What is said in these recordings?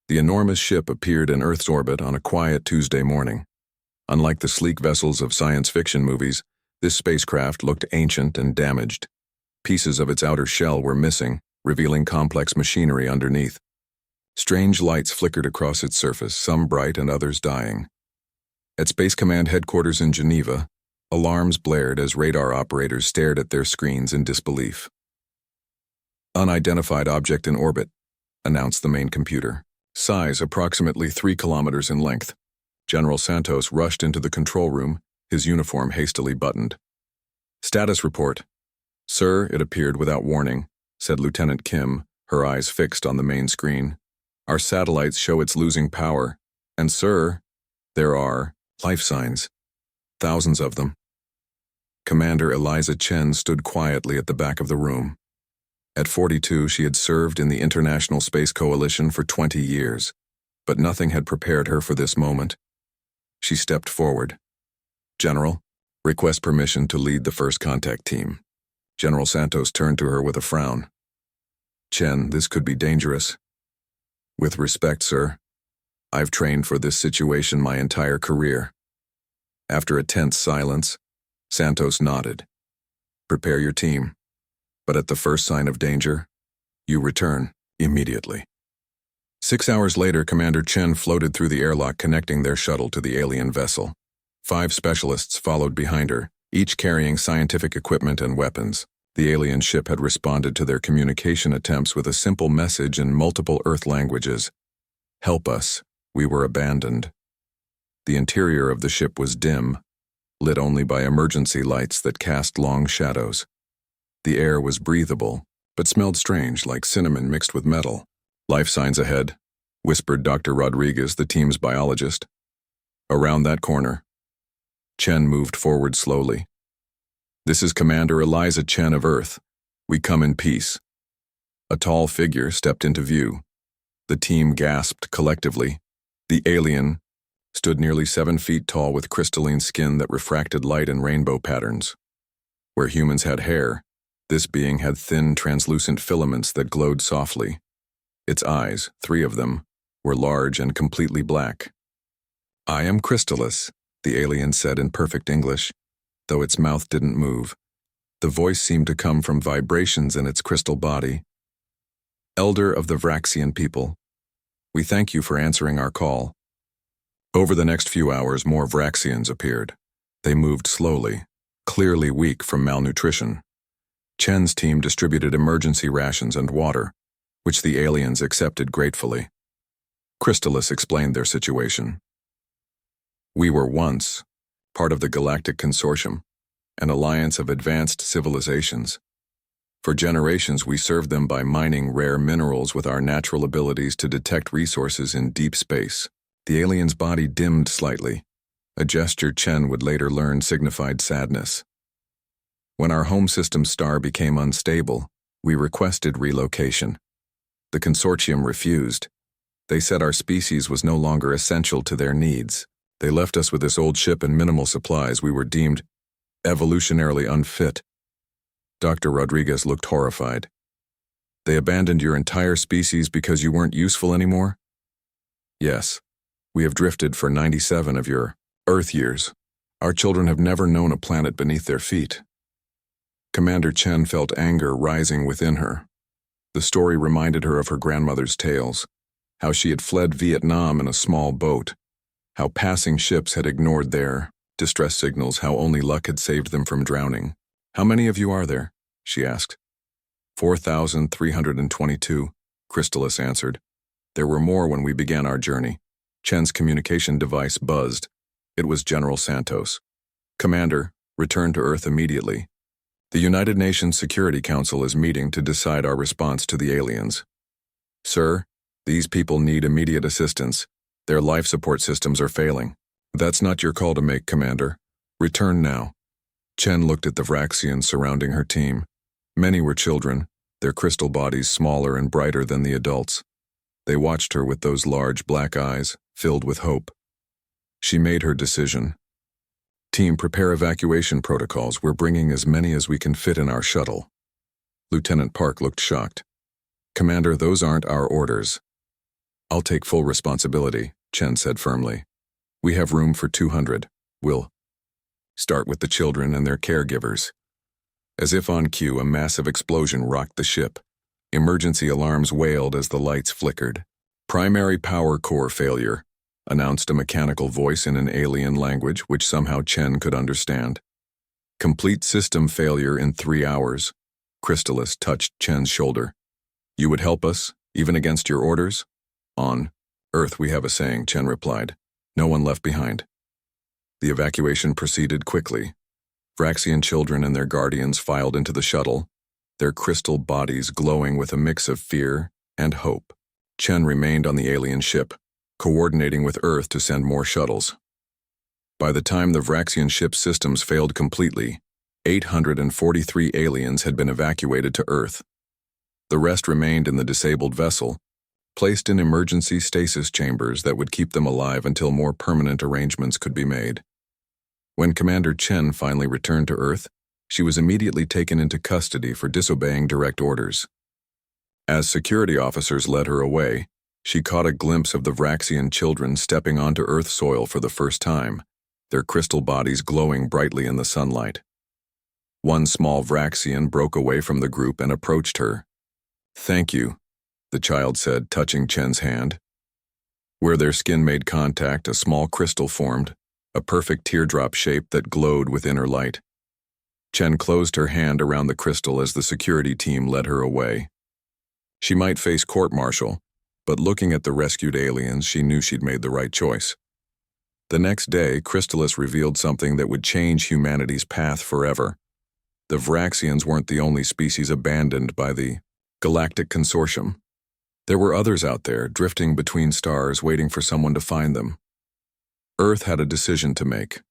The enormous ship appeared in Earth's orbit on a quiet Tuesday morning. Unlike the sleek vessels of science fiction movies, this spacecraft looked ancient and damaged. Pieces of its outer shell were missing, revealing complex machinery underneath. Strange lights flickered across its surface, some bright and others dying. At Space Command headquarters in Geneva, alarms blared as radar operators stared at their screens in disbelief. Unidentified object in orbit, announced the main computer. Size approximately 3 kilometers in length. General Santos rushed into the control room, his uniform hastily buttoned. Status report. Sir, it appeared without warning, said Lieutenant Kim, her eyes fixed on the main screen. Our satellites show it's losing power. And sir, there are life signs. Thousands of them. Commander Eliza Chen stood quietly at the back of the room. At 42, she had served in the International Space Coalition for 20 years, but nothing had prepared her for this moment. She stepped forward. General, request permission to lead the first contact team. General Santos turned to her with a frown. Chen, this could be dangerous. With respect, sir. I've trained for this situation my entire career. After a tense silence, Santos nodded. Prepare your team. But at the first sign of danger, you return immediately. 6 hours later, Commander Chen floated through the airlock connecting their shuttle to the alien vessel. 5 specialists followed behind her, each carrying scientific equipment and weapons. The alien ship had responded to their communication attempts with a simple message in multiple Earth languages. Help us, we were abandoned. The interior of the ship was dim, lit only by emergency lights that cast long shadows. The air was breathable, but smelled strange, like cinnamon mixed with metal. Life signs ahead, whispered Dr. Rodriguez, the team's biologist. Around that corner. Chen moved forward slowly. This is Commander Eliza Chen of Earth. We come in peace. A tall figure stepped into view. The team gasped collectively. The alien stood nearly 7 feet tall with crystalline skin that refracted light in rainbow patterns. Where humans had hair, this being had thin, translucent filaments that glowed softly. Its eyes, 3 of them, were large and completely black. I am Crystallis, the alien said in perfect English, though its mouth didn't move. The voice seemed to come from vibrations in its crystal body. Elder of the Vraxian people, we thank you for answering our call. Over the next few hours, more Vraxians appeared. They moved slowly, clearly weak from malnutrition. Chen's team distributed emergency rations and water, which the aliens accepted gratefully. Crystallis explained their situation. We were once part of the Galactic Consortium, an alliance of advanced civilizations. For generations, we served them by mining rare minerals with our natural abilities to detect resources in deep space. The alien's body dimmed slightly, a gesture Chen would later learn signified sadness. When our home system's star became unstable, we requested relocation. The consortium refused. They said our species was no longer essential to their needs. They left us with this old ship and minimal supplies. We were deemed evolutionarily unfit. Dr. Rodriguez looked horrified. They abandoned your entire species because you weren't useful anymore? Yes. We have drifted for 97 of your Earth years. Our children have never known a planet beneath their feet. Commander Chen felt anger rising within her. The story reminded her of her grandmother's tales, how she had fled Vietnam in a small boat, how passing ships had ignored their distress signals, how only luck had saved them from drowning. How many of you are there? She asked. 4,322, Crystallis answered. There were more when we began our journey. Chen's communication device buzzed. It was General Santos. Commander, return to Earth immediately. The United Nations Security Council is meeting to decide our response to the aliens. Sir, these people need immediate assistance. Their life support systems are failing. That's not your call to make, Commander. Return now. Chen looked at the Vraxians surrounding her team. Many were children, their crystal bodies smaller and brighter than the adults. They watched her with those large black eyes, filled with hope. She made her decision. Team, prepare evacuation protocols. We're bringing as many as we can fit in our shuttle. Lieutenant Park looked shocked. Commander, those aren't our orders. I'll take full responsibility, Chen said firmly. We have room for 200. We'll start with the children and their caregivers. As if on cue, a massive explosion rocked the ship. Emergency alarms wailed as the lights flickered. Primary power core failure, announced a mechanical voice in an alien language which somehow Chen could understand. Complete system failure in 3 hours. Crystalis touched Chen's shoulder. You would help us, even against your orders? On Earth we have a saying, Chen replied. No one left behind. The evacuation proceeded quickly. Vraxian children and their guardians filed into the shuttle, their crystal bodies glowing with a mix of fear and hope. Chen remained on the alien ship, coordinating with Earth to send more shuttles. By the time the Vraxian ship's systems failed completely, 843 aliens had been evacuated to Earth. The rest remained in the disabled vessel, placed in emergency stasis chambers that would keep them alive until more permanent arrangements could be made. When Commander Chen finally returned to Earth, she was immediately taken into custody for disobeying direct orders. As security officers led her away, she caught a glimpse of the Vraxian children stepping onto Earth soil for the first time, their crystal bodies glowing brightly in the sunlight. One small Vraxian broke away from the group and approached her. Thank you, the child said, touching Chen's hand. Where their skin made contact, a small crystal formed, a perfect teardrop shape that glowed with inner light. Chen closed her hand around the crystal as the security team led her away. She might face court-martial, but looking at the rescued aliens, she knew she'd made the right choice. The next day, Crystalis revealed something that would change humanity's path forever. The Vraxians weren't the only species abandoned by the Galactic Consortium. There were others out there, drifting between stars, waiting for someone to find them. Earth had a decision to make.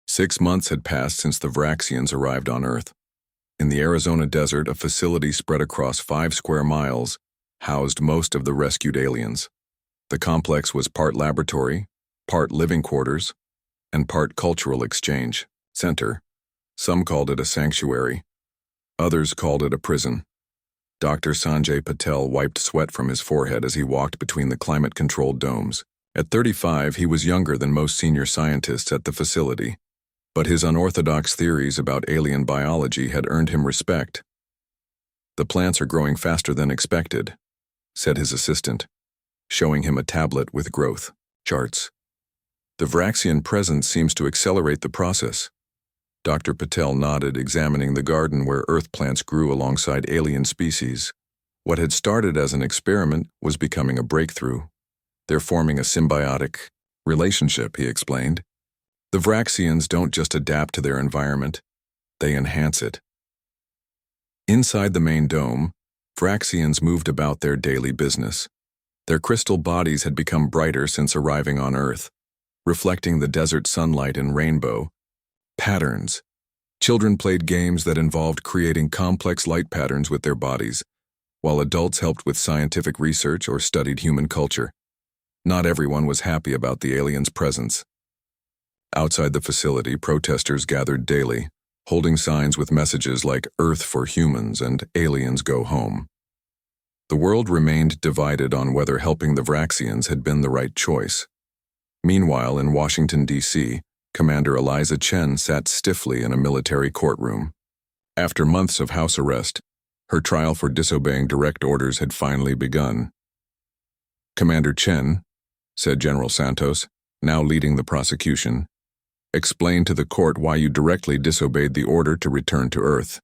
6 months had passed since the Vraxians arrived on Earth. In the Arizona desert, a facility spread across 5 square miles housed most of the rescued aliens. The complex was part laboratory, part living quarters, and part cultural exchange center. Some called it a sanctuary. Others called it a prison. Dr. Sanjay Patel wiped sweat from his forehead as he walked between the climate-controlled domes. At 35, he was younger than most senior scientists at the facility, but his unorthodox theories about alien biology had earned him respect. The plants are growing faster than expected, said his assistant, showing him a tablet with growth charts. The Vraxian presence seems to accelerate the process. Dr. Patel nodded, examining the garden where Earth plants grew alongside alien species. What had started as an experiment was becoming a breakthrough. They're forming a symbiotic relationship, he explained. The Vraxians don't just adapt to their environment, they enhance it. Inside the main dome, Vraxians moved about their daily business. Their crystal bodies had become brighter since arriving on Earth, reflecting the desert sunlight in rainbow patterns. Children played games that involved creating complex light patterns with their bodies, while adults helped with scientific research or studied human culture. Not everyone was happy about the aliens' presence. Outside the facility, protesters gathered daily, holding signs with messages like Earth for humans and aliens go home. The world remained divided on whether helping the Vraxians had been the right choice. Meanwhile, in Washington, D.C., Commander Eliza Chen sat stiffly in a military courtroom. After months of house arrest, her trial for disobeying direct orders had finally begun. Commander Chen, said General Santos, now leading the prosecution, explain to the court why you directly disobeyed the order to return to Earth.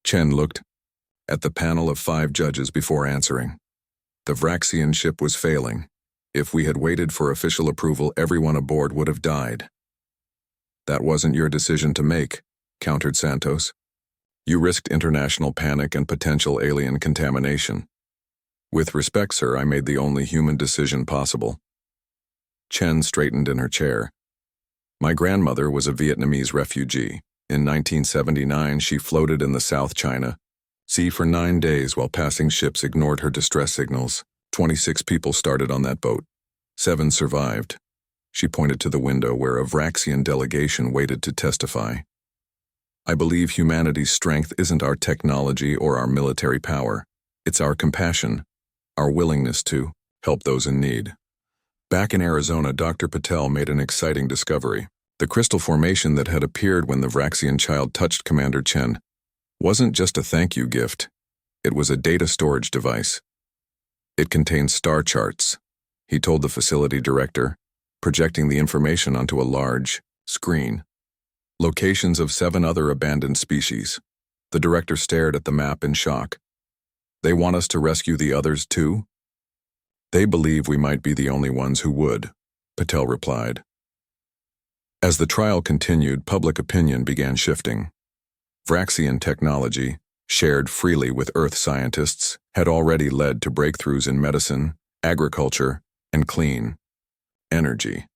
Chen looked at the panel of 5 judges before answering. The Vraxian ship was failing. If we had waited for official approval, everyone aboard would have died. That wasn't your decision to make, countered Santos. You risked international panic and potential alien contamination. With respect, sir, I made the only human decision possible. Chen straightened in her chair. My grandmother was a Vietnamese refugee. In 1979, she floated in the South China Sea for 9 days while passing ships ignored her distress signals. 26 people started on that boat. 7 survived. She pointed to the window where a Vraxian delegation waited to testify. I believe humanity's strength isn't our technology or our military power. It's our compassion, our willingness to help those in need. Back in Arizona, Dr. Patel made an exciting discovery. The crystal formation that had appeared when the Vraxian child touched Commander Chen wasn't just a thank you gift. It was a data storage device. It contained star charts, he told the facility director, projecting the information onto a large screen. Locations of 7 other abandoned species. The director stared at the map in shock. They want us to rescue the others too? They believe we might be the only ones who would, Patel replied. As the trial continued, public opinion began shifting. Vraxian technology, shared freely with Earth scientists, had already led to breakthroughs in medicine, agriculture, and clean energy.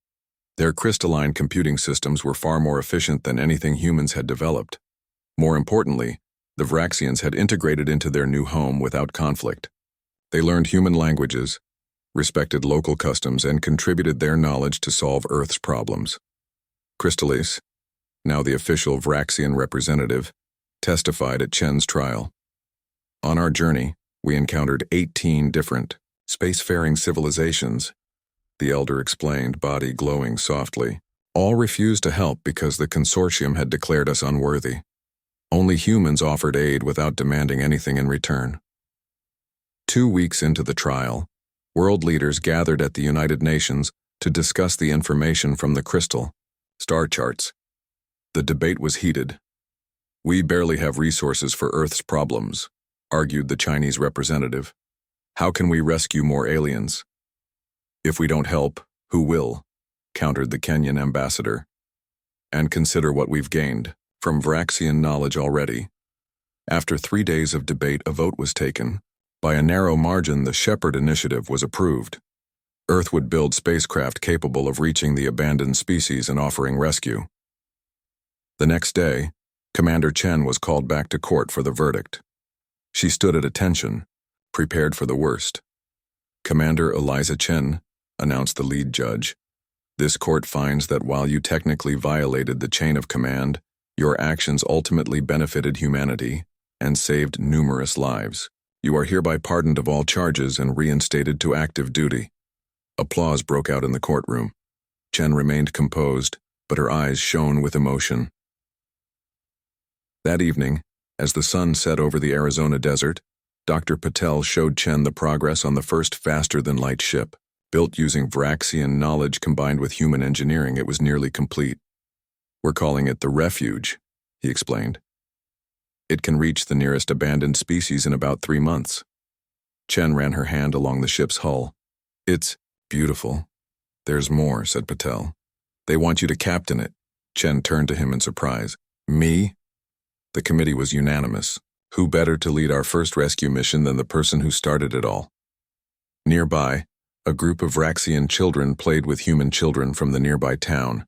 Their crystalline computing systems were far more efficient than anything humans had developed. More importantly, the Vraxians had integrated into their new home without conflict. They learned human languages, respected local customs, and contributed their knowledge to solve Earth's problems. Crystallis, now the official Vraxian representative, testified at Chen's trial. On our journey, we encountered 18 different spacefaring civilizations, the elder explained, body glowing softly. All refused to help because the consortium had declared us unworthy. Only humans offered aid without demanding anything in return. 2 weeks into the trial, world leaders gathered at the United Nations to discuss the information from the crystal star charts. The debate was heated. We barely have resources for Earth's problems, argued the Chinese representative. How can we rescue more aliens? If we don't help, who will? Countered the Kenyan ambassador. And consider what we've gained from Vraxian knowledge already. After 3 days of debate, a vote was taken. By a narrow margin, the Shepherd Initiative was approved. Earth would build spacecraft capable of reaching the abandoned species and offering rescue. The next day, Commander Chen was called back to court for the verdict. She stood at attention, prepared for the worst. Commander Eliza Chen, announced the lead judge, this court finds that while you technically violated the chain of command, your actions ultimately benefited humanity and saved numerous lives. You are hereby pardoned of all charges and reinstated to active duty. Applause broke out in the courtroom. Chen remained composed, but her eyes shone with emotion. That evening, as the sun set over the Arizona desert, Dr. Patel showed Chen the progress on the first faster-than-light ship. Built using Vraxian knowledge combined with human engineering, it was nearly complete. We're calling it the Refuge, he explained. It can reach the nearest abandoned species in about 3 months. Chen ran her hand along the ship's hull. It's beautiful. There's more, said Patel. They want you to captain it. Chen turned to him in surprise. Me? The committee was unanimous. Who better to lead our first rescue mission than the person who started it all? Nearby, a group of Vraxian children played with human children from the nearby town.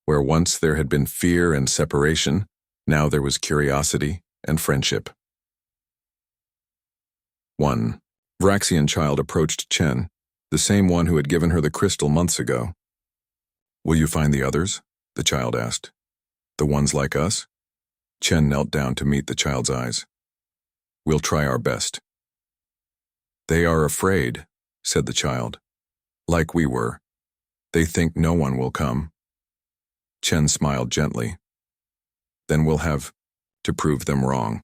Where once there had been fear and separation, now there was curiosity and friendship. 1. Vraxian child approached Chen, the same one who had given her the crystal months ago. Will you find the others? The child asked. The ones like us? Chen knelt down to meet the child's eyes. We'll try our best. They are afraid, said the child. Like we were. They think no one will come. Chen smiled gently. Then we'll have to prove them wrong.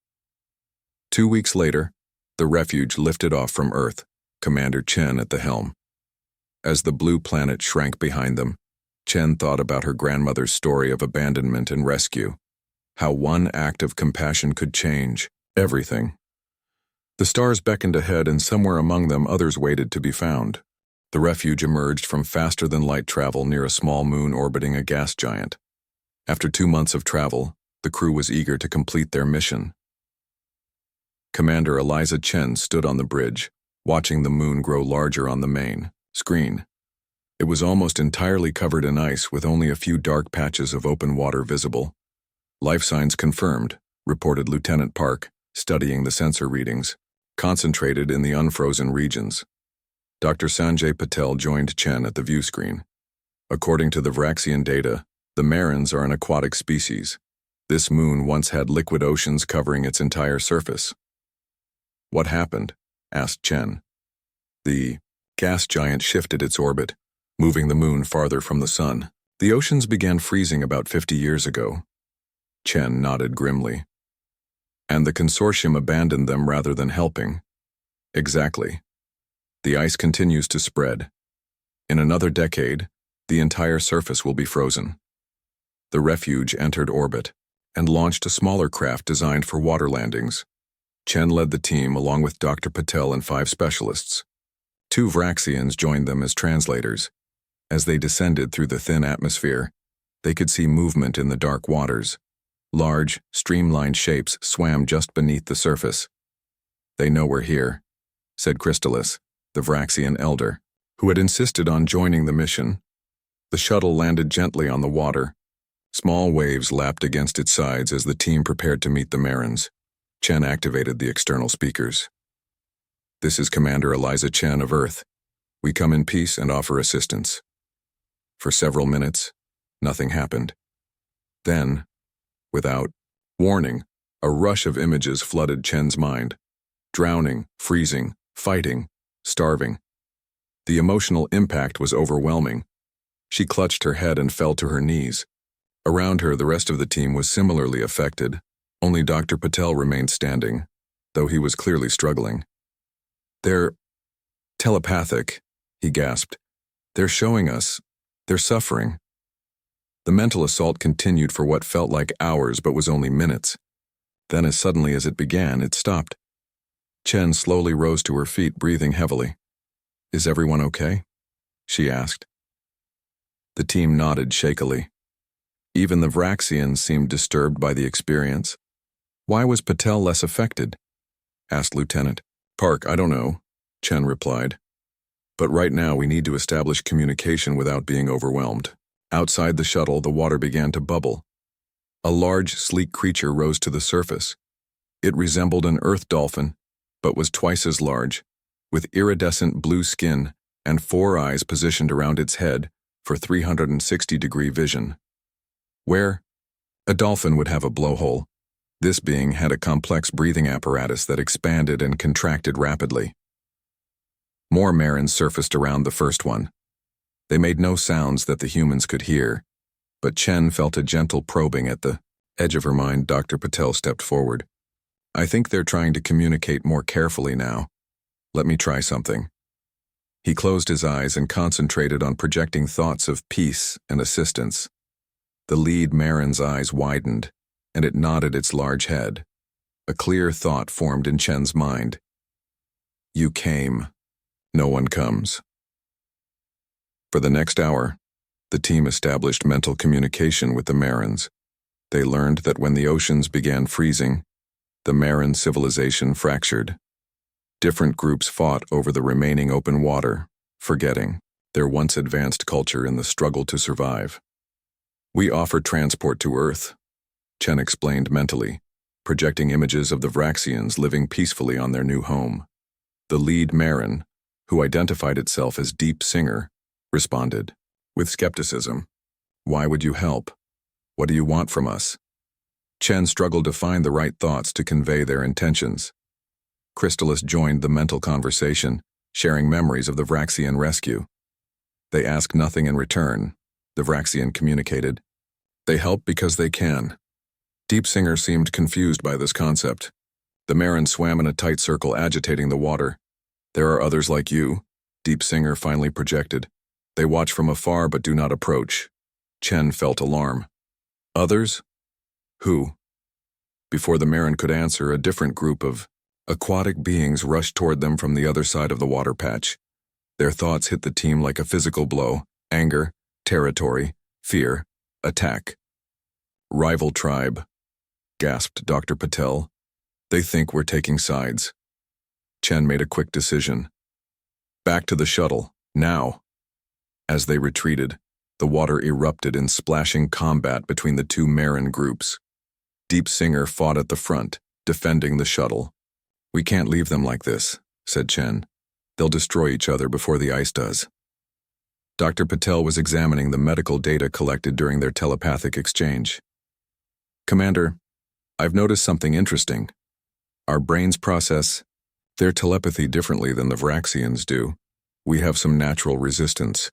2 weeks later, the Refuge lifted off from Earth, Commander Chen at the helm. As the blue planet shrank behind them, Chen thought about her grandmother's story of abandonment and rescue. How one act of compassion could change everything. The stars beckoned ahead, and somewhere among them others waited to be found. The Refuge emerged from faster-than-light travel near a small moon orbiting a gas giant. After 2 months of travel, the crew was eager to complete their mission. Commander Eliza Chen stood on the bridge, watching the moon grow larger on the main screen. It was almost entirely covered in ice, with only a few dark patches of open water visible. Life signs confirmed, reported Lieutenant Park, studying the sensor readings, concentrated in the unfrozen regions. Dr. Sanjay Patel joined Chen at the view screen. According to the Vraxian data, the Marins are an aquatic species. This moon once had liquid oceans covering its entire surface. What happened? Asked Chen. The gas giant shifted its orbit, moving the moon farther from the sun. The oceans began freezing about 50 years ago. Chen nodded grimly. And the consortium abandoned them rather than helping. Exactly. The ice continues to spread. In another decade, the entire surface will be frozen. The refuge entered orbit and launched a smaller craft designed for water landings. Chen led the team along with Dr. Patel and 5 specialists. 2 Vraxians joined them as translators. As they descended through the thin atmosphere, they could see movement in the dark waters. Large, streamlined shapes swam just beneath the surface. "They know we're here," said Crystallis, the Vraxian elder, who had insisted on joining the mission. The shuttle landed gently on the water. Small waves lapped against its sides as the team prepared to meet the Marins. Chen activated the external speakers. "This is Commander Eliza Chen of Earth. We come in peace and offer assistance." For several minutes, nothing happened. Then, without warning, a rush of images flooded Chen's mind. Drowning, freezing, fighting, starving. The emotional impact was overwhelming. She clutched her head and fell to her knees. Around her, the rest of the team was similarly affected. Only Dr. Patel remained standing, though he was clearly struggling. "They're telepathic," he gasped. "They're showing us. They're suffering." The mental assault continued for what felt like hours but was only minutes. Then as suddenly as it began, it stopped. Chen slowly rose to her feet, breathing heavily. "Is everyone okay?" she asked. The team nodded shakily. Even the Vraxians seemed disturbed by the experience. "Why was Patel less affected?" asked Lieutenant. "Park, I don't know," Chen replied. "But right now we need to establish communication without being overwhelmed." Outside the shuttle, the water began to bubble. A large, sleek creature rose to the surface. It resembled an earth dolphin, but was twice as large, with iridescent blue skin and 4 eyes positioned around its head for 360-degree vision. Where a dolphin would have a blowhole, this being had a complex breathing apparatus that expanded and contracted rapidly. More Marins surfaced around the first one. They made no sounds that the humans could hear, but Chen felt a gentle probing at the edge of her mind. Dr. Patel stepped forward. "I think they're trying to communicate more carefully now. Let me try something." He closed his eyes and concentrated on projecting thoughts of peace and assistance. The lead Marin's eyes widened, and it nodded its large head. A clear thought formed in Chen's mind. "You came. No one comes." For the next hour, the team established mental communication with the Marins. They learned that when the oceans began freezing, the Marin civilization fractured. Different groups fought over the remaining open water, forgetting their once advanced culture in the struggle to survive. "We offer transport to Earth," Chen explained mentally, projecting images of the Vraxians living peacefully on their new home. The lead Marin, who identified itself as Deep Singer, responded with skepticism. "Why would you help? What do you want from us?" Chen struggled to find the right thoughts to convey their intentions. Crystallis joined the mental conversation, sharing memories of the Vraxian rescue. "They ask nothing in return," the Vraxian communicated. "They help because they can." Deep Singer seemed confused by this concept. The Marin swam in a tight circle, agitating the water. "There are others like you," Deep Singer finally projected. "They watch from afar but do not approach." Chen felt alarm. "Others? Who?" Before the Marin could answer, a different group of aquatic beings rushed toward them from the other side of the water patch. Their thoughts hit the team like a physical blow: anger, territory, fear, attack. "Rival tribe," gasped Dr. Patel. "They think we're taking sides." Chen made a quick decision. "Back to the shuttle, now." As they retreated, the water erupted in splashing combat between the 2 Marin groups. Deep Singer fought at the front, defending the shuttle. "We can't leave them like this," said Chen. "They'll destroy each other before the ice does." Dr. Patel was examining the medical data collected during their telepathic exchange. "Commander, I've noticed something interesting. Our brains process their telepathy differently than the Vraxians do. We have some natural resistance.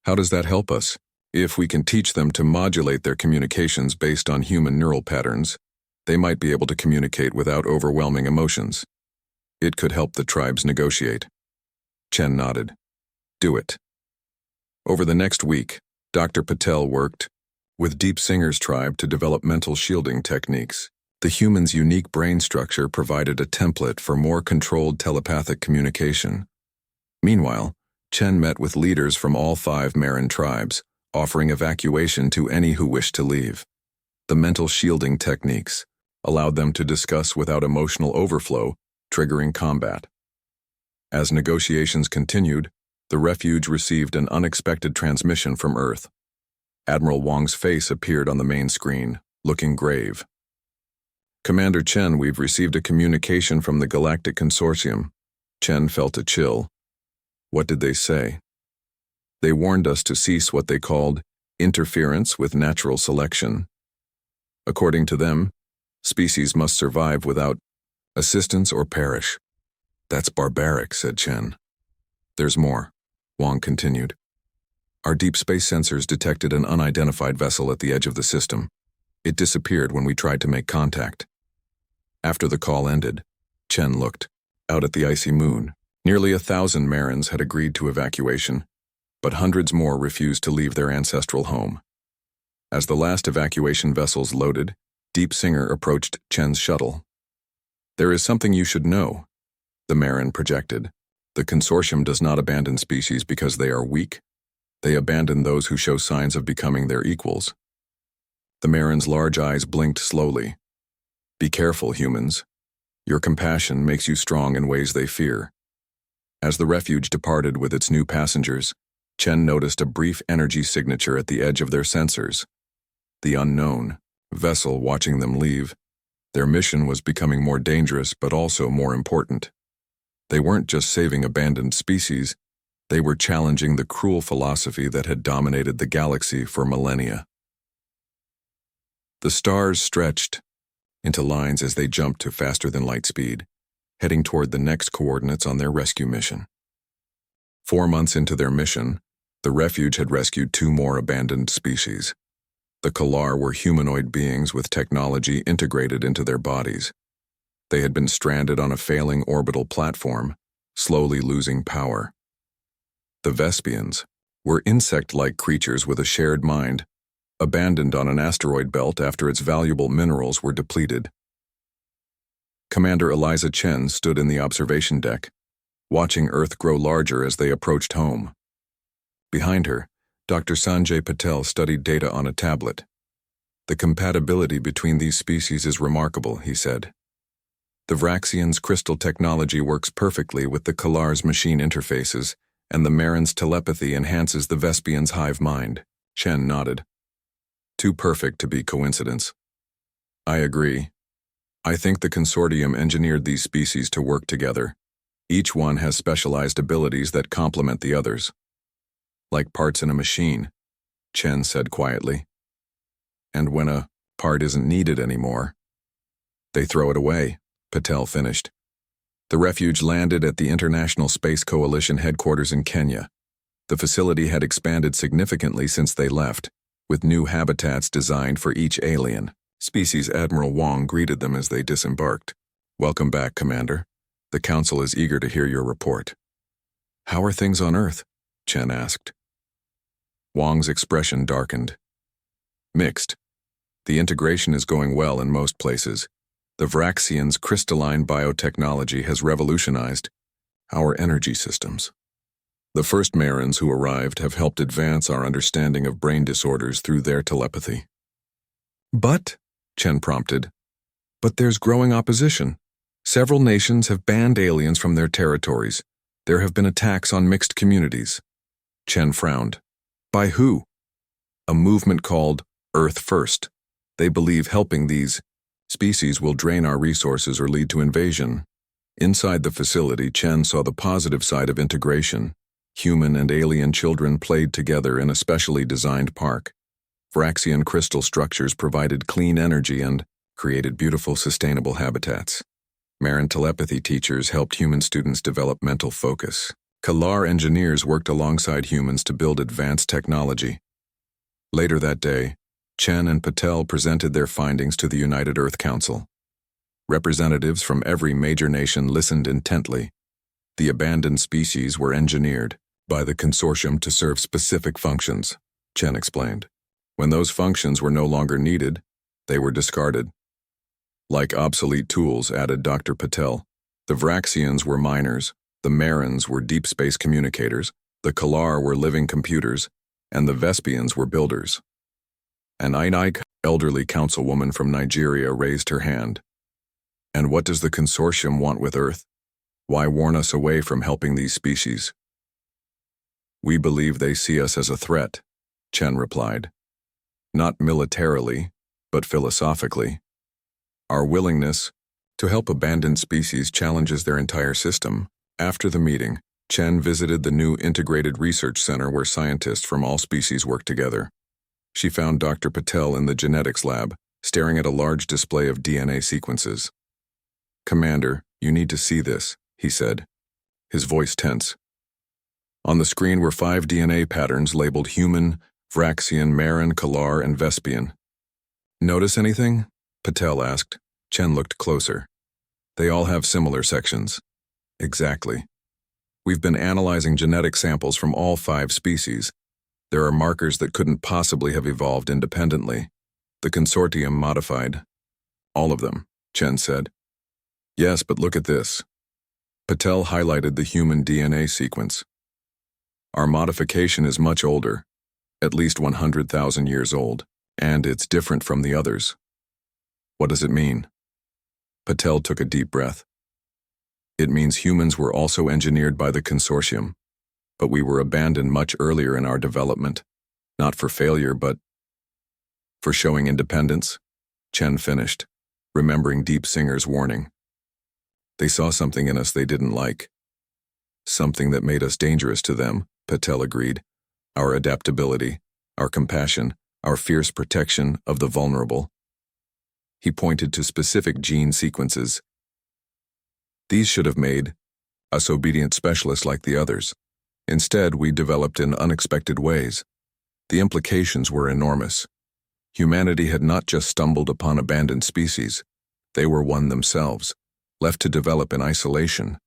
How does that help us? If we can teach them to modulate their communications based on human neural patterns, they might be able to communicate without overwhelming emotions. It could help the tribes negotiate. Chen nodded. Do it. Over the next week, Dr. Patel worked with Deep Singer's tribe to develop mental shielding techniques. The human's unique brain structure provided a template for more controlled telepathic communication. Meanwhile, Chen met with leaders from all 5 Marin tribes, offering evacuation to any who wished to leave. The mental shielding techniques allowed them to discuss without emotional overflow, triggering combat. As negotiations continued, the refuge received an unexpected transmission from Earth. Admiral Wang's face appeared on the main screen, looking grave. Commander Chen, we've received a communication from the Galactic Consortium. Chen felt a chill. What did they say? They warned us to cease what they called interference with natural selection. According to them, species must survive without assistance or perish. That's barbaric, said Chen. There's more, Wang continued. Our deep space sensors detected an unidentified vessel at the edge of the system. It disappeared when we tried to make contact. After the call ended, Chen looked out at the icy moon. Nearly 1,000 Marins had agreed to evacuation, but hundreds more refused to leave their ancestral home. As the last evacuation vessels loaded, Deep Singer approached Chen's shuttle. There is something you should know, the Marin projected. The consortium does not abandon species because they are weak. They abandon those who show signs of becoming their equals. The Marin's large eyes blinked slowly. Be careful, humans. Your compassion makes you strong in ways they fear. As the refuge departed with its new passengers, Chen noticed a brief energy signature at the edge of their sensors. The unknown vessel watching them leave. Their mission was becoming more dangerous but also more important. They weren't just saving abandoned species, they were challenging the cruel philosophy that had dominated the galaxy for millennia. The stars stretched into lines as they jumped to faster-than-light speed, heading toward the next coordinates on their rescue mission. 4 months into their mission, the refuge had rescued 2 more abandoned species. The Kalar were humanoid beings with technology integrated into their bodies. They had been stranded on a failing orbital platform, slowly losing power. The Vespians were insect-like creatures with a shared mind, abandoned on an asteroid belt after its valuable minerals were depleted. Commander Eliza Chen stood in the observation deck, watching Earth grow larger as they approached home. Behind her, Dr. Sanjay Patel studied data on a tablet. The compatibility between these species is remarkable, he said. The Vraxians' crystal technology works perfectly with the Kalar's machine interfaces, and the Marin's telepathy enhances the Vespian's hive mind. Chen nodded. Too perfect to be coincidence. I agree. I think the consortium engineered these species to work together. Each one has specialized abilities that complement the others. Like parts in a machine, Chen said quietly. And when a part isn't needed anymore, they throw it away, Patel finished. The refuge landed at the International Space Coalition headquarters in Kenya. The facility had expanded significantly since they left, with new habitats designed for each alien species. Admiral Wang greeted them as they disembarked. Welcome back, Commander. The Council is eager to hear your report. How are things on Earth? Chen asked. Wang's expression darkened. Mixed. The integration is going well in most places. The Vraxians' crystalline biotechnology has revolutionized our energy systems. The first Marins who arrived have helped advance our understanding of brain disorders through their telepathy. But, Chen prompted, there's growing opposition. Several nations have banned aliens from their territories. There have been attacks on mixed communities. Chen frowned. By who? A movement called Earth First. They believe helping these species will drain our resources or lead to invasion. Inside the facility, Chen saw the positive side of integration. Human and alien children played together in a specially designed park. Vraxian crystal structures provided clean energy and created beautiful, sustainable habitats. Marin telepathy teachers helped human students develop mental focus. Kalar engineers worked alongside humans to build advanced technology. Later that day, Chen and Patel presented their findings to the United Earth Council. Representatives from every major nation listened intently. The abandoned species were engineered by the consortium to serve specific functions, Chen explained. When those functions were no longer needed, they were discarded. Like obsolete tools, added Dr. Patel. The Vraxians were miners, the Marins were deep space communicators, the Kalar were living computers, and the Vespians were builders. An Ainik, elderly councilwoman from Nigeria, raised her hand. And what does the consortium want with Earth? Why warn us away from helping these species? We believe they see us as a threat, Chen replied. Not militarily, but philosophically. Our willingness to help abandoned species challenges their entire system. After the meeting, Chen visited the new Integrated Research Center where scientists from all species work together. She found Dr. Patel in the genetics lab, staring at a large display of DNA sequences. Commander, you need to see this, he said, his voice tense. On the screen were 5 DNA patterns labeled human, Vraxian, Marin, Kalar, and Vespian. Notice anything? Patel asked. Chen looked closer. They all have similar sections. Exactly. We've been analyzing genetic samples from all 5 species. There are markers that couldn't possibly have evolved independently. The consortium modified all of them, Chen said. Yes, but look at this. Patel highlighted the human DNA sequence. Our modification is much older, at least 100,000 years old, and it's different from the others. What does it mean? Patel took a deep breath. It means humans were also engineered by the consortium, but we were abandoned much earlier in our development, not for failure, but for showing independence, Chen finished, remembering Deep Singer's warning. They saw something in us they didn't like. Something that made us dangerous to them, Patel agreed. Our adaptability, our compassion, our fierce protection of the vulnerable. He pointed to specific gene sequences. These should have made us obedient specialists like the others. Instead, we developed in unexpected ways. The implications were enormous. Humanity had not just stumbled upon abandoned species. They were one themselves, left to develop in isolation.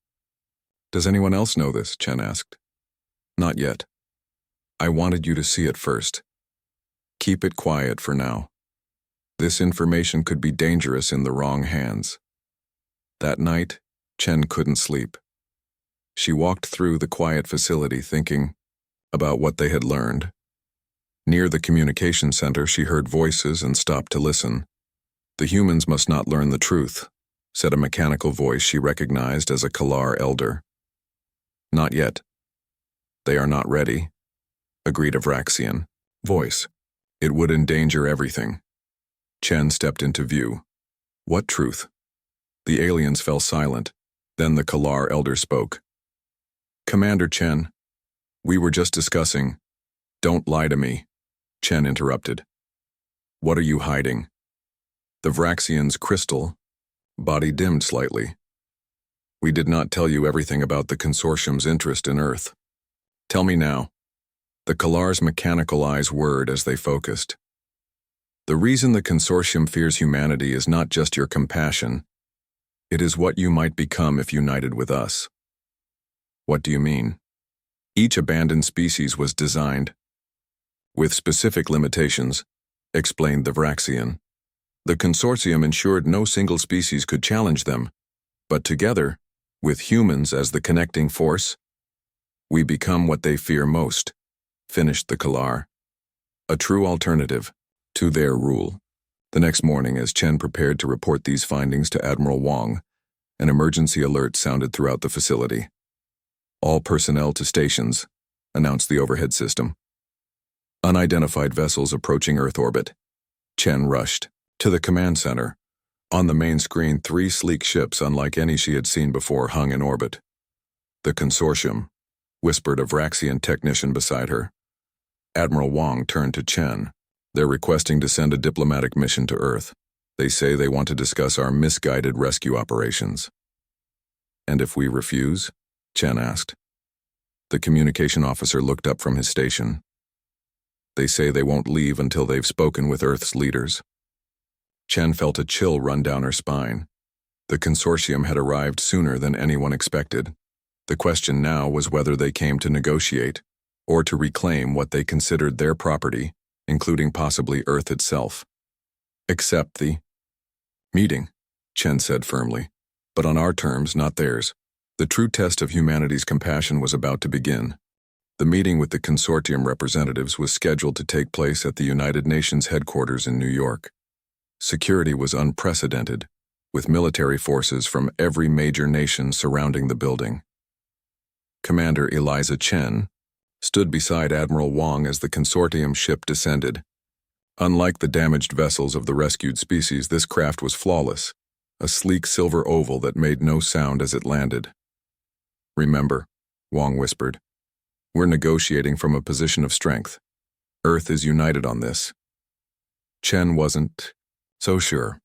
Does anyone else know this? Chen asked. Not yet. I wanted you to see it first. Keep it quiet for now. This information could be dangerous in the wrong hands. That night, Chen couldn't sleep. She walked through the quiet facility thinking about what they had learned. Near the communication center, she heard voices and stopped to listen. The humans must not learn the truth, said a mechanical voice she recognized as a Kalar elder. Not yet. They are not ready, agreed a Vraxian voice. It would endanger everything. Chen stepped into view. What truth? The aliens fell silent. Then the Kalar elder spoke. Commander Chen, we were just discussing. Don't lie to me, Chen interrupted. What are you hiding? The Vraxian's crystal body dimmed slightly. We did not tell you everything about the consortium's interest in Earth. Tell me now. The Kalar's mechanical eyes whirred as they focused. The reason the consortium fears humanity is not just your compassion. It is what you might become if united with us. What do you mean? Each abandoned species was designed with specific limitations, explained the Vraxian. The consortium ensured no single species could challenge them, but together, with humans as the connecting force, we become what they fear most, finished the Kalar. A true alternative to their rule. The next morning, as Chen prepared to report these findings to Admiral Wang, an emergency alert sounded throughout the facility. All personnel to stations, announced the overhead system. Unidentified vessels approaching Earth orbit. Chen rushed to the command center. On the main screen, 3 sleek ships unlike any she had seen before hung in orbit. The consortium, whispered a Vraxian technician beside her. Admiral Wang turned to Chen. They're requesting to send a diplomatic mission to Earth. They say they want to discuss our misguided rescue operations. And if we refuse? Chen asked. The communication officer looked up from his station. They say they won't leave until they've spoken with Earth's leaders. Chen felt a chill run down her spine. The consortium had arrived sooner than anyone expected. The question now was whether they came to negotiate, or to reclaim what they considered their property, including possibly Earth itself. Accept the meeting, Chen said firmly, but on our terms, not theirs. The true test of humanity's compassion was about to begin. The meeting with the consortium representatives was scheduled to take place at the United Nations headquarters in New York. Security was unprecedented, with military forces from every major nation surrounding the building. Commander Eliza Chen stood beside Admiral Wang as the consortium ship descended. Unlike the damaged vessels of the rescued species, this craft was flawless, a sleek silver oval that made no sound as it landed. Remember, Wang whispered, we're negotiating from a position of strength. Earth is united on this. Chen wasn't so sure.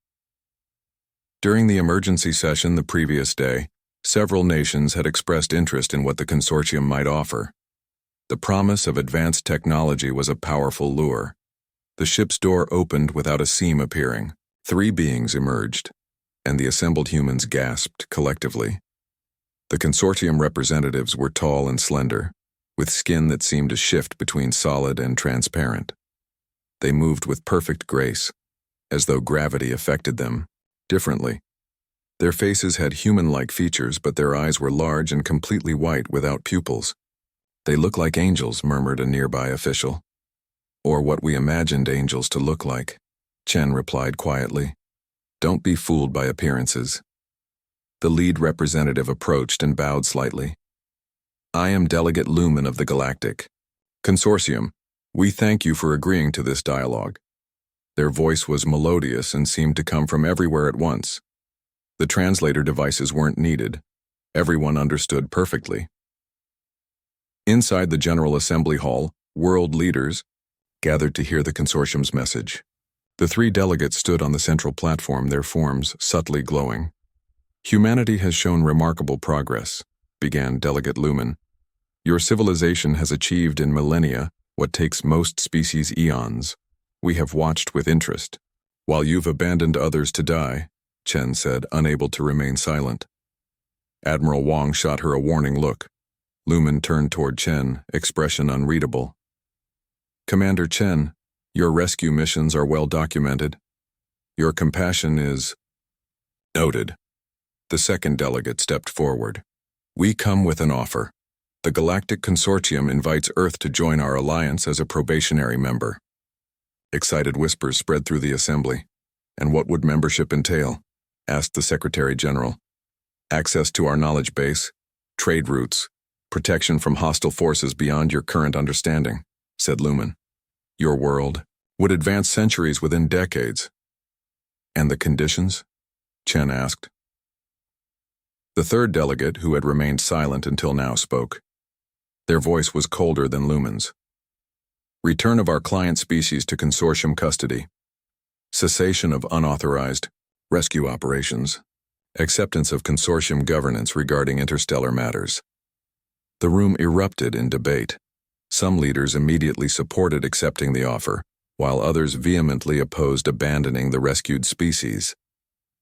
During the emergency session the previous day, several nations had expressed interest in what the consortium might offer. The promise of advanced technology was a powerful lure. The ship's door opened without a seam appearing. 3 beings emerged, and the assembled humans gasped collectively. The consortium representatives were tall and slender, with skin that seemed to shift between solid and transparent. They moved with perfect grace, as though gravity affected them differently. Their faces had human-like features, but their eyes were large and completely white without pupils. They look like angels, murmured a nearby official. Or what we imagined angels to look like, Chen replied quietly. Don't be fooled by appearances. The lead representative approached and bowed slightly. I am Delegate Lumen of the Galactic Consortium. We thank you for agreeing to this dialogue. Their voice was melodious and seemed to come from everywhere at once. The translator devices weren't needed. Everyone understood perfectly. Inside the General Assembly Hall, world leaders gathered to hear the consortium's message. The 3 delegates stood on the central platform, their forms subtly glowing. Humanity has shown remarkable progress, began Delegate Lumen. Your civilization has achieved in millennia what takes most species eons. We have watched with interest, while you've abandoned others to die, Chen said, unable to remain silent. Admiral Wang shot her a warning look. Lumen turned toward Chen, expression unreadable. Commander Chen, your rescue missions are well documented. Your compassion is noted. The second delegate stepped forward. We come with an offer. The Galactic Consortium invites Earth to join our alliance as a probationary member. Excited whispers spread through the assembly. And what would membership entail? Asked the Secretary General. Access to our knowledge base, trade routes, protection from hostile forces beyond your current understanding, said Lumen. Your world would advance centuries within decades. And the conditions? Chen asked. The third delegate, who had remained silent until now, spoke. Their voice was colder than Lumen's. Return of our client species to consortium custody. Cessation of unauthorized rescue operations. Acceptance of consortium governance regarding interstellar matters. The room erupted in debate. Some leaders immediately supported accepting the offer, while others vehemently opposed abandoning the rescued species.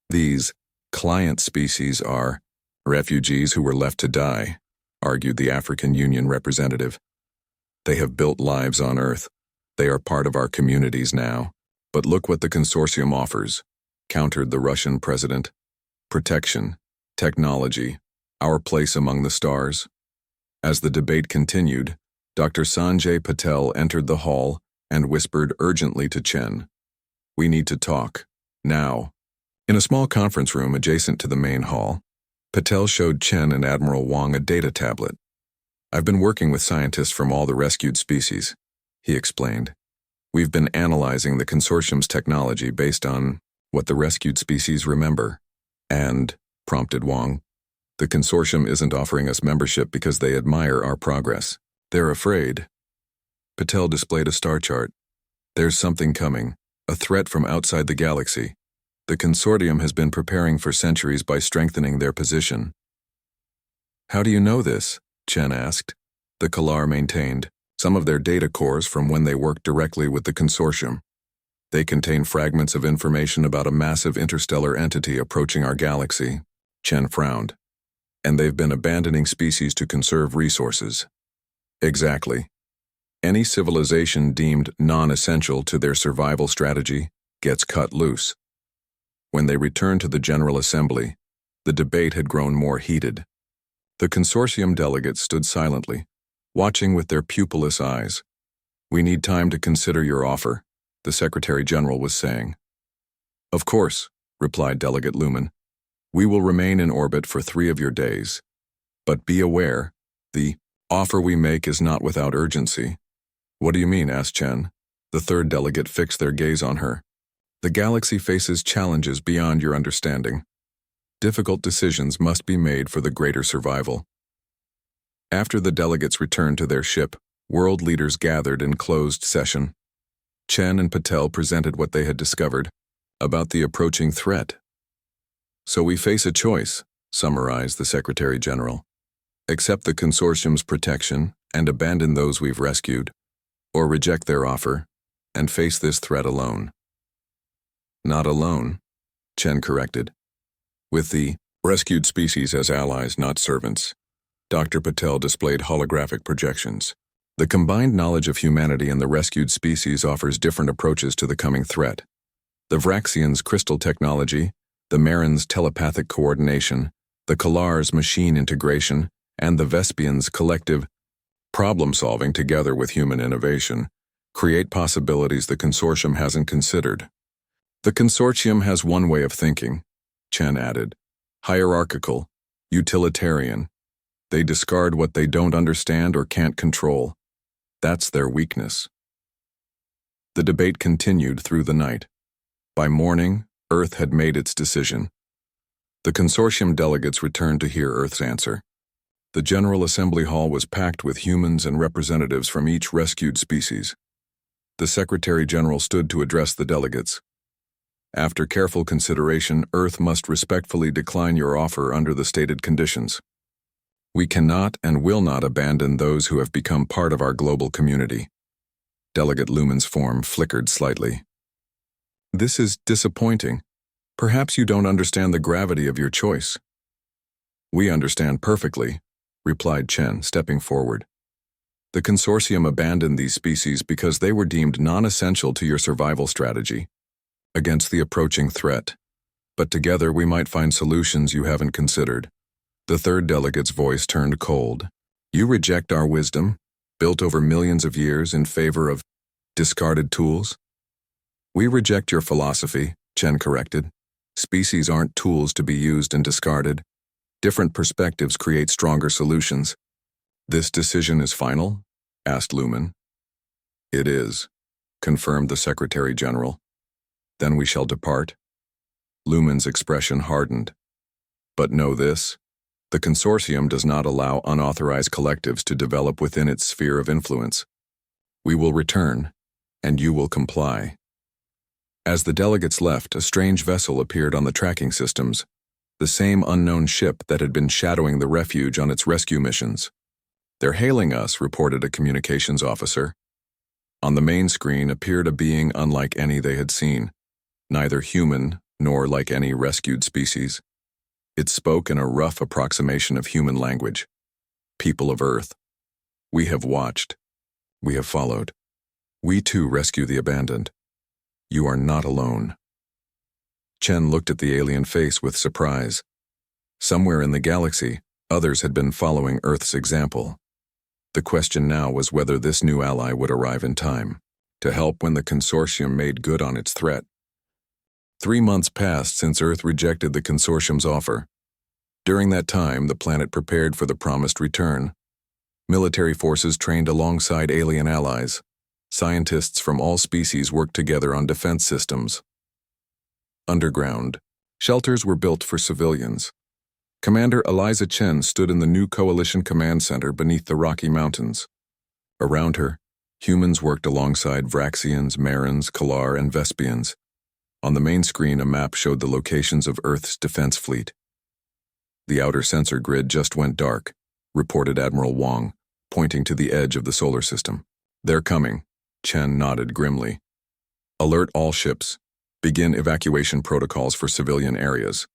These client species are refugees who were left to die, argued the African Union representative. They have built lives on Earth. They are part of our communities now. But look what the consortium offers, countered the Russian president. Protection, technology, our place among the stars. As the debate continued, Dr. Sanjay Patel entered the hall and whispered urgently to Chen. We need to talk, now. In a small conference room adjacent to the main hall, Patel showed Chen and Admiral Wang a data tablet. I've been working with scientists from all the rescued species, he explained. We've been analyzing the consortium's technology based on what the rescued species remember. And, prompted Wang, the consortium isn't offering us membership because they admire our progress. They're afraid. Patel displayed a star chart. There's something coming, a threat from outside the galaxy. The consortium has been preparing for centuries by strengthening their position. How do you know this? Chen asked. The Kalar maintained, some of their data cores from when they worked directly with the consortium. They contain fragments of information about a massive interstellar entity approaching our galaxy. Chen frowned. And they've been abandoning species to conserve resources. Exactly. Any civilization deemed non-essential to their survival strategy gets cut loose. When they returned to the General Assembly, the debate had grown more heated. The consortium delegates stood silently, watching with their pupilless eyes. "We need time to consider your offer," the Secretary General was saying. "Of course," replied Delegate Lumen. "We will remain in orbit for 3 of your days. But be aware, the offer we make is not without urgency." "What do you mean?" asked Chen. The third delegate fixed their gaze on her. "The galaxy faces challenges beyond your understanding. Difficult decisions must be made for the greater survival." After the delegates returned to their ship, world leaders gathered in closed session. Chen and Patel presented what they had discovered about the approaching threat. "So we face a choice," summarized the Secretary General. "Accept the consortium's protection and abandon those we've rescued, or reject their offer and face this threat alone." "Not alone," Chen corrected. "With the rescued species as allies, not servants." Dr. Patel displayed holographic projections. "The combined knowledge of humanity and the rescued species offers different approaches to the coming threat. The Vraxians' crystal technology, the Marins' telepathic coordination, the Kalar's machine integration, and the Vespians' collective problem-solving together with human innovation create possibilities the consortium hasn't considered." "The consortium has one way of thinking," Chen added. "Hierarchical, utilitarian. They discard what they don't understand or can't control. That's their weakness." The debate continued through the night. By morning, Earth had made its decision. The consortium delegates returned to hear Earth's answer. The General Assembly Hall was packed with humans and representatives from each rescued species. The Secretary General stood to address the delegates. "After careful consideration, Earth must respectfully decline your offer under the stated conditions. We cannot and will not abandon those who have become part of our global community." Delegate Lumen's form flickered slightly. "This is disappointing. Perhaps you don't understand the gravity of your choice." "We understand perfectly," replied Chen, stepping forward. "The consortium abandoned these species because they were deemed non-essential to your survival strategy against the approaching threat. But together we might find solutions you haven't considered." The third delegate's voice turned cold. "You reject our wisdom, built over millions of years in favor of discarded tools?" "We reject your philosophy," Chen corrected. "Species aren't tools to be used and discarded. Different perspectives create stronger solutions." "This decision is final?" asked Lumen. "It is," confirmed the Secretary General. "Then we shall depart." Lumen's expression hardened. "But know this. The consortium does not allow unauthorized collectives to develop within its sphere of influence. We will return, and you will comply." As the delegates left, a strange vessel appeared on the tracking systems, the same unknown ship that had been shadowing the refuge on its rescue missions. "They're hailing us," reported a communications officer. On the main screen appeared a being unlike any they had seen, neither human nor like any rescued species. It spoke in a rough approximation of human language. "People of Earth, we have watched. We have followed. We too rescue the abandoned. You are not alone." Chen looked at the alien face with surprise. Somewhere in the galaxy, others had been following Earth's example. The question now was whether this new ally would arrive in time to help when the consortium made good on its threat. 3 months passed since Earth rejected the consortium's offer. During that time, the planet prepared for the promised return. Military forces trained alongside alien allies. Scientists from all species worked together on defense systems. Underground, shelters were built for civilians. Commander Eliza Chen stood in the new Coalition Command Center beneath the Rocky Mountains. Around her, humans worked alongside Vraxians, Marins, Kalar, and Vespians. On the main screen, a map showed the locations of Earth's defense fleet. "The outer sensor grid just went dark," reported Admiral Wong, pointing to the edge of the solar system. They're coming, Chen nodded grimly. Alert all ships. Begin evacuation protocols for civilian areas.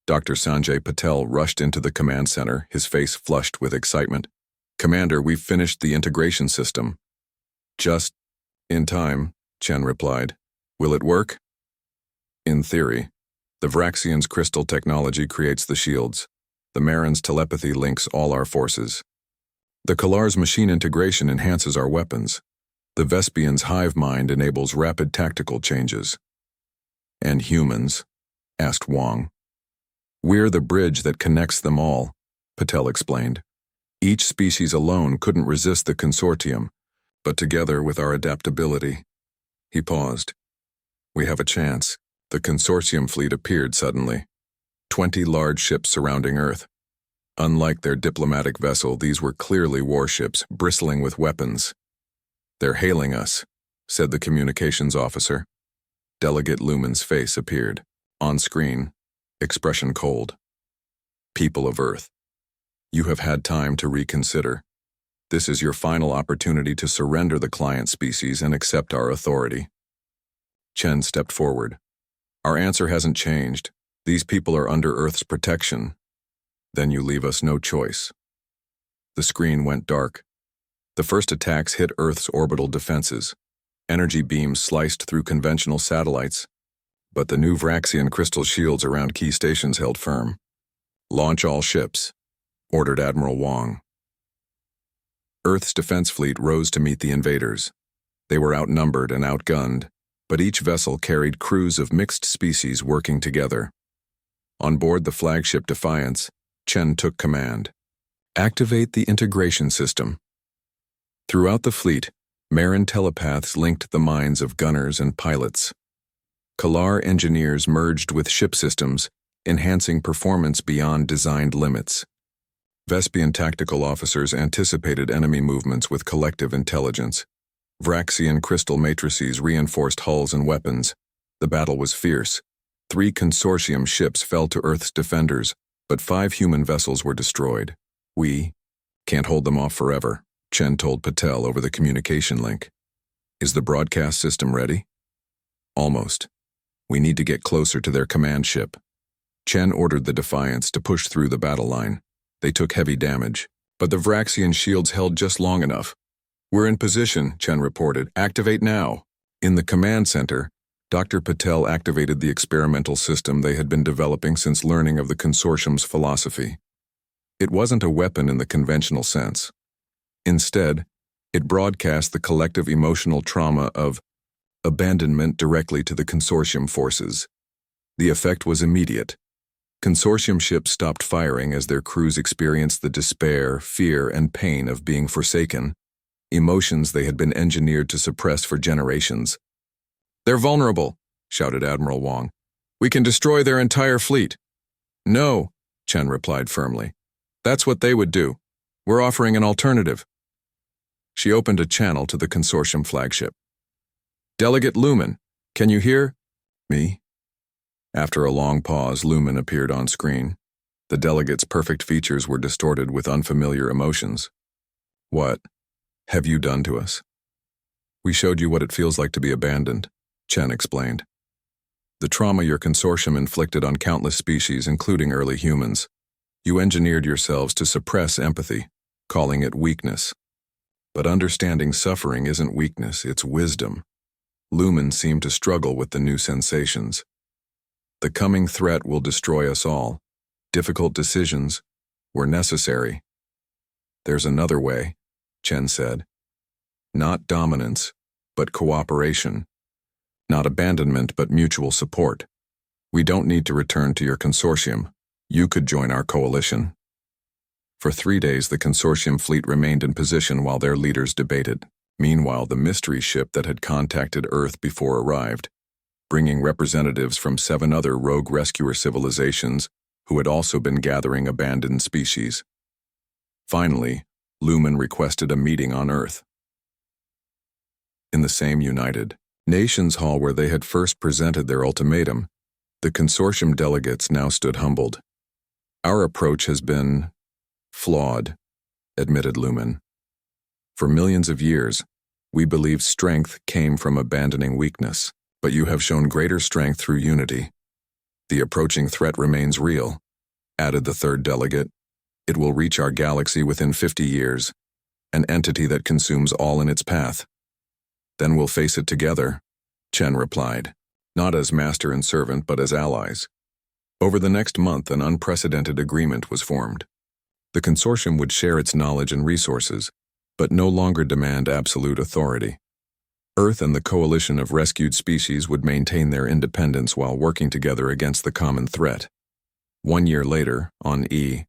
Dr. Sanjay Patel rushed into the command center, his face flushed with excitement. Commander, we've finished the integration system. Just in time, Chen replied. Will it work? In theory. The Vraxian's crystal technology creates the shields. The Marin's telepathy links all our forces. The Kalar's machine integration enhances our weapons. The Vespian's hive mind enables rapid tactical changes. And humans? Asked Wang. We're the bridge that connects them all, Patel explained. Each species alone couldn't resist the consortium, but together with our adaptability. He paused. We have a chance. The consortium fleet appeared suddenly. 20 large ships surrounding Earth. Unlike their diplomatic vessel, these were clearly warships, bristling with weapons. They're hailing us, said the communications officer. Delegate Lumen's face appeared. On screen, expression cold. People of Earth, you have had time to reconsider. This is your final opportunity to surrender the client species and accept our authority. Chen stepped forward. Our answer hasn't changed. These people are under Earth's protection. Then you leave us no choice. The screen went dark. The first attacks hit Earth's orbital defenses. Energy beams sliced through conventional satellites, but the new Vraxian crystal shields around key stations held firm. Launch all ships, ordered Admiral Wang. Earth's defense fleet rose to meet the invaders. They were outnumbered and outgunned, but each vessel carried crews of mixed species working together. On board the flagship Defiance, Chen took command. Activate the integration system. Throughout the fleet, Marin telepaths linked the minds of gunners and pilots. Kalar engineers merged with ship systems, enhancing performance beyond designed limits. Vespian tactical officers anticipated enemy movements with collective intelligence. Vraxian crystal matrices reinforced hulls and weapons. The battle was fierce. 3 consortium ships fell to Earth's defenders, but 5 human vessels were destroyed. We can't hold them off forever, Chen told Patel over the communication link. Is the broadcast system ready? Almost. We need to get closer to their command ship. Chen ordered the Defiance to push through the battle line. They took heavy damage, but the Vraxian shields held just long enough. We're in position, Chen reported. Activate now. In the command center, Dr. Patel activated the experimental system they had been developing since learning of the consortium's philosophy. It wasn't a weapon in the conventional sense. Instead, it broadcast the collective emotional trauma of abandonment directly to the consortium forces. The effect was immediate. Consortium ships stopped firing as their crews experienced the despair, fear, and pain of being forsaken, emotions they had been engineered to suppress for generations. They're vulnerable, shouted Admiral Wang. We can destroy their entire fleet. No, Chen replied firmly. That's what they would do. We're offering an alternative. She opened a channel to the consortium flagship. Delegate Lumen, can you hear me? After a long pause, Lumen appeared on screen. The delegate's perfect features were distorted with unfamiliar emotions. What have you done to us? We showed you what it feels like to be abandoned, Chen explained. The trauma your consortium inflicted on countless species, including early humans. You engineered yourselves to suppress empathy, calling it weakness. But understanding suffering isn't weakness, it's wisdom. Lumen seemed to struggle with the new sensations. The coming threat will destroy us all. Difficult decisions were necessary. There's another way, Chen said. Not dominance, but cooperation. Not abandonment, but mutual support. We don't need to return to your consortium. You could join our coalition. For 3 days, the consortium fleet remained in position while their leaders debated. Meanwhile, the mystery ship that had contacted Earth before arrived, bringing representatives from 7 other rogue rescuer civilizations who had also been gathering abandoned species. Finally, Lumen requested a meeting on Earth. In the same United Nations Hall where they had first presented their ultimatum, the consortium delegates now stood humbled. Our approach has been flawed, admitted Lumen. For millions of years, we believed strength came from abandoning weakness, but you have shown greater strength through unity. The approaching threat remains real, added the third delegate. It will reach our galaxy within 50 years, an entity that consumes all in its path. Then we'll face it together, Chen replied, not as master and servant but as allies. Over the next month, an unprecedented agreement was formed. The consortium would share its knowledge and resources, but no longer demand absolute authority. Earth and the coalition of rescued species would maintain their independence while working together against the common threat. 1 year later, on E,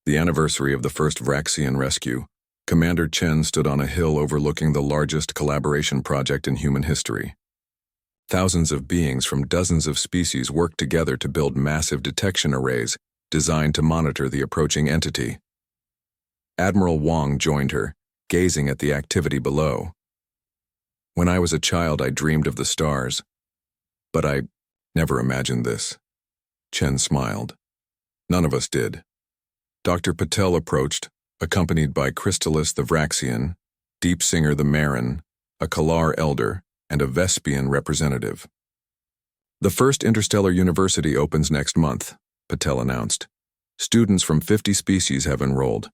the anniversary of the first Vraxian rescue, Commander Chen stood on a hill overlooking the largest collaboration project in human history. Thousands of beings from dozens of species worked together to build massive detection arrays designed to monitor the approaching entity. Admiral Wang joined her, gazing at the activity below. When I was a child, I dreamed of the stars, but I never imagined this. Chen smiled. None of us did. Dr. Patel approached, accompanied by Crystallis the Vraxian, Deep Singer the Marin, a Kalar elder, and a Vespian representative. The first interstellar university opens next month, Patel announced. Students from 50 species have enrolled,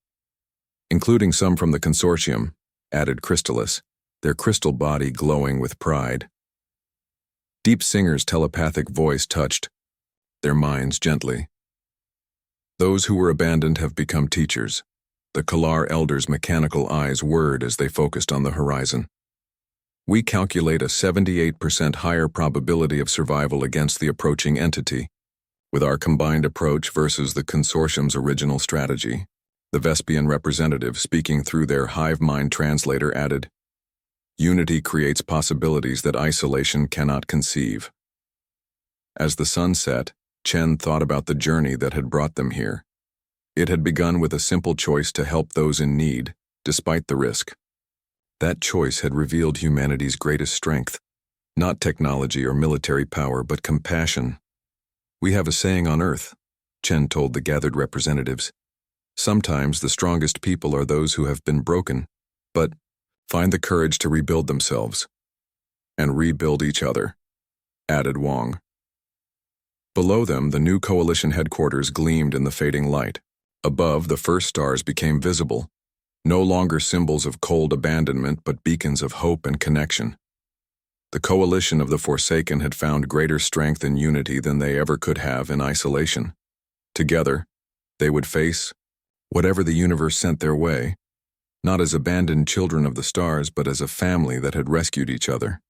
including some from the consortium, added Crystallis, their crystal body glowing with pride. Deep Singer's telepathic voice touched their minds gently. Those who were abandoned have become teachers. The Kalar elders' mechanical eyes whirred as they focused on the horizon. We calculate a 78% higher probability of survival against the approaching entity. With our combined approach versus the consortium's original strategy, the Vespian representative, speaking through their hive mind translator, added, Unity creates possibilities that isolation cannot conceive. As the sun set, Chen thought about the journey that had brought them here. It had begun with a simple choice to help those in need, despite the risk. That choice had revealed humanity's greatest strength, not technology or military power, but compassion. We have a saying on Earth, Chen told the gathered representatives. Sometimes the strongest people are those who have been broken, but find the courage to rebuild themselves. And rebuild each other, added Wang. Below them, the new coalition headquarters gleamed in the fading light. Above, the first stars became visible, no longer symbols of cold abandonment but beacons of hope and connection. The coalition of the Forsaken had found greater strength and unity than they ever could have in isolation. Together, they would face whatever the universe sent their way, not as abandoned children of the stars but as a family that had rescued each other.